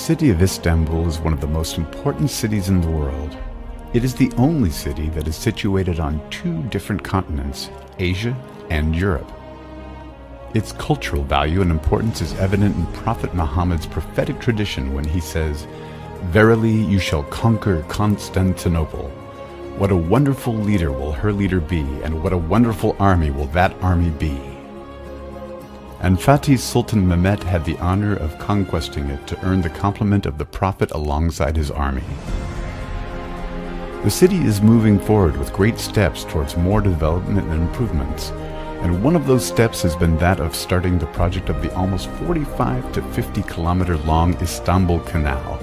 city of Istanbul is one of the most important cities in the world. It is the only city that is situated on two different continents, Asia and Europe. Its cultural value and importance is evident in Prophet Muhammad's prophetic tradition when he says, "Verily you shall conquer Constantinople. What a wonderful leader will her leader be, and what a wonderful army will that army be." And Fatih Sultan Mehmet had the honor of conquesting it to earn the compliment of the Prophet alongside his army. The city is moving forward with great steps towards more development and improvements, and one of those steps has been that of starting the project of the almost 45 to 50 kilometer long Istanbul Canal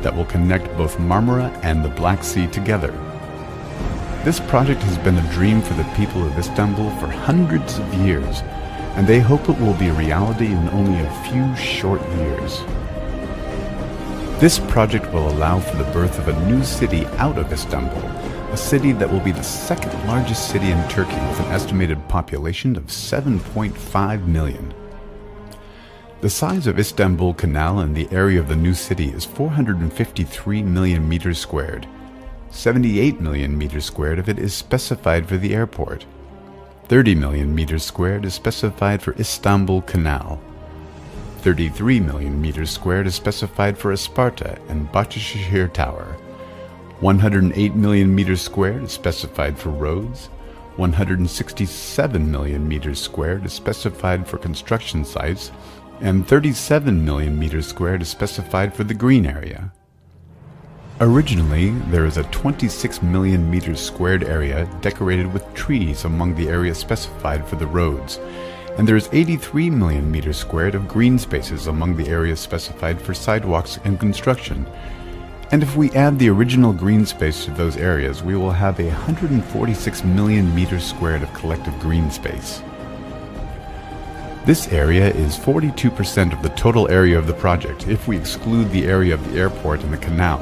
that will connect both Marmara and the Black Sea together. This project has been a dream for the people of Istanbul for hundreds of years, and they hope it will be a reality in only a few short years. This project will allow for the birth of a new city out of Istanbul, a city that will be the second largest city in Turkey with an estimated population of 7.5 million. The size of Istanbul Canal and the area of the new city is 453 million meters squared. 78 million meters squared of it is specified for the airport. 30 million meters squared is specified for Istanbul Canal. 33 million meters squared is specified for Isparta and Bahçeşehir Tower. 108 million meters squared is specified for roads. 167 million meters squared is specified for construction sites, and 37 million meters squared is specified for the green area. Originally, there is a 26 million meters squared area decorated with trees among the area specified for the roads, and there is 83 million meters squared of green spaces among the areas specified for sidewalks and construction. And if we add the original green space to those areas, we will have 146 million meters squared of collective green space. This area is 42% of the total area of the project if we exclude the area of the airport and the canal,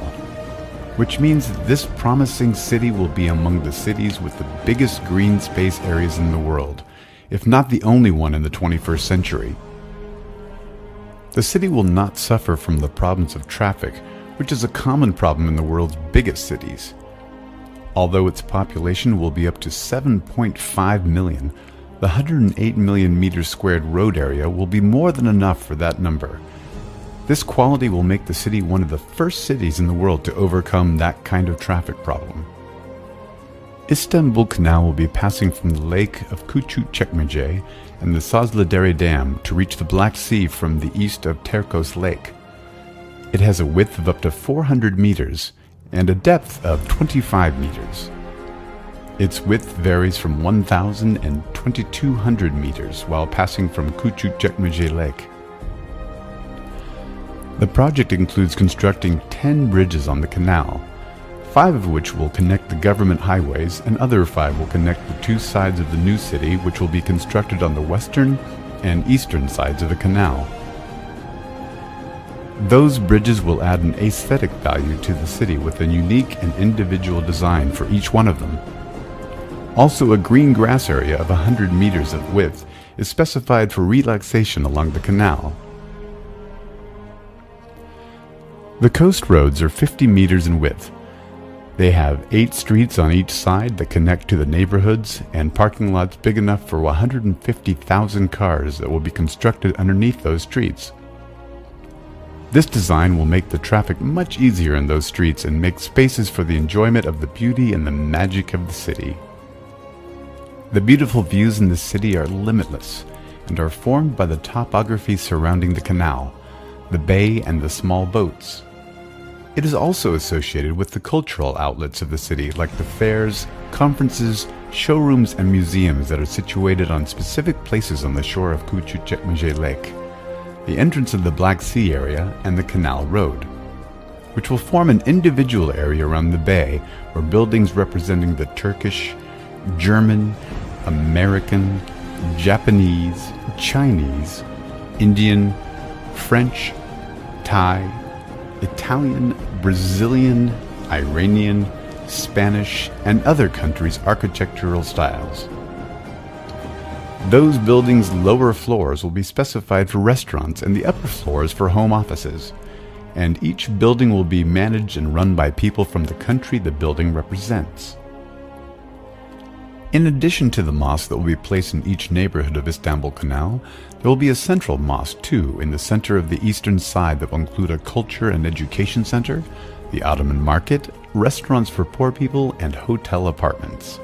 which means that this promising city will be among the cities with the biggest green space areas in the world, if not the only one in the 21st century. The city will not suffer from the problems of traffic, which is a common problem in the world's biggest cities. Although its population will be up to 7.5 million, the 108 million meters squared road area will be more than enough for that number. This quality will make the city one of the first cities in the world to overcome that kind of traffic problem. Istanbul Canal will be passing from the lake of Küçükçekmece and the Sazlıdere Dam to reach the Black Sea from the east of Terkos Lake. It has a width of up to 400 meters and a depth of 25 meters. Its width varies from 1,000 and 2,200 meters while passing from Küçükçekmece Lake. The project includes constructing 10 bridges on the canal, 5 of which will connect the government highways, and other 5 will connect the two sides of the new city, which will be constructed on the western and eastern sides of the canal. Those bridges will add an aesthetic value to the city with a unique and individual design for each one of them. Also, a green grass area of 100 meters of width is specified for relaxation along the canal. The coast roads are 50 meters in width. They have 8 streets on each side that connect to the neighborhoods and parking lots big enough for 150,000 cars that will be constructed underneath those streets. This design will make the traffic much easier in those streets and make spaces for the enjoyment of the beauty and the magic of the city. The beautiful views in the city are limitless and are formed by the topography surrounding the canal, the bay, and the small boats. It is also associated with the cultural outlets of the city, like the fairs, conferences, showrooms, and museums that are situated on specific places on the shore of Küçükçekmece Lake, the entrance of the Black Sea area, and the Canal Road, which will form an individual area around the bay where buildings representing the Turkish, German, American, Japanese, Chinese, Indian, French, Thai, Italian, Brazilian, Iranian, Spanish, and other countries' architectural styles. Those buildings' lower floors will be specified for restaurants and the upper floors for home offices, and each building will be managed and run by people from the country the building represents. In addition to the mosque that will be placed in each neighborhood of Istanbul Canal, there will be a central mosque too in the center of the eastern side that will include a culture and education center, the Ottoman market, restaurants for poor people, and hotel apartments.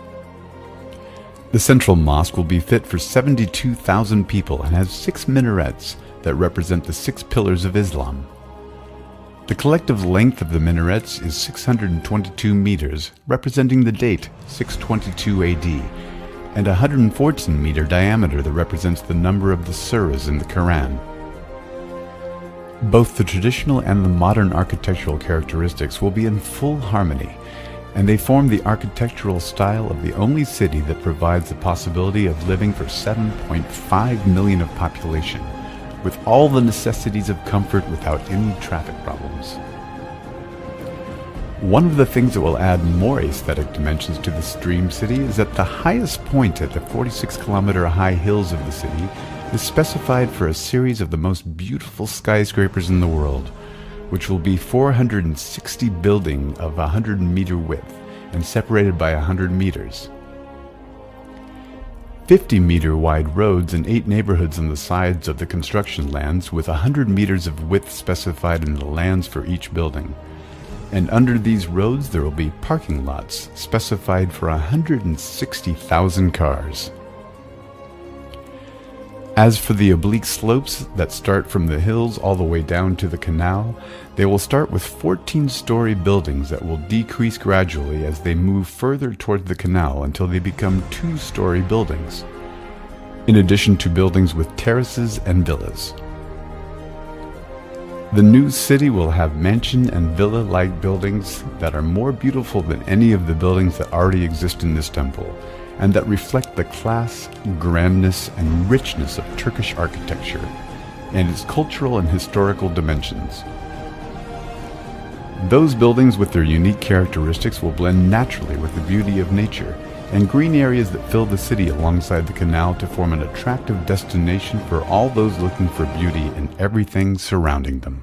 The central mosque will be fit for 72,000 people and has 6 minarets that represent the 6 pillars of Islam. The collective length of the minarets is 622 meters, representing the date 622 AD, and a 114-meter diameter that represents the number of the surahs in the Quran. Both the traditional and the modern architectural characteristics will be in full harmony, and they form the architectural style of the only city that provides the possibility of living for 7.5 million of population, with all the necessities of comfort without any traffic problems. One of the things that will add more aesthetic dimensions to this dream city is that the highest point at the 46-kilometer high hills of the city is specified for a series of the most beautiful skyscrapers in the world, which will be 460 buildings of 100-meter width and separated by 100 meters. 50-meter wide roads and 8 neighborhoods on the sides of the construction lands with 100 meters of width specified in the lands for each building. And under these roads there will be parking lots specified for 160,000 cars. As for the oblique slopes that start from the hills all the way down to the canal, they will start with 14-story buildings that will decrease gradually as they move further toward the canal until they become 2-story buildings, in addition to buildings with terraces and villas. The new city will have mansion and villa-like buildings that are more beautiful than any of the buildings that already exist in Istanbul, and that reflect the class, grandness, and richness of Turkish architecture and its cultural and historical dimensions. Those buildings with their unique characteristics will blend naturally with the beauty of nature and green areas that fill the city alongside the canal to form an attractive destination for all those looking for beauty in everything surrounding them.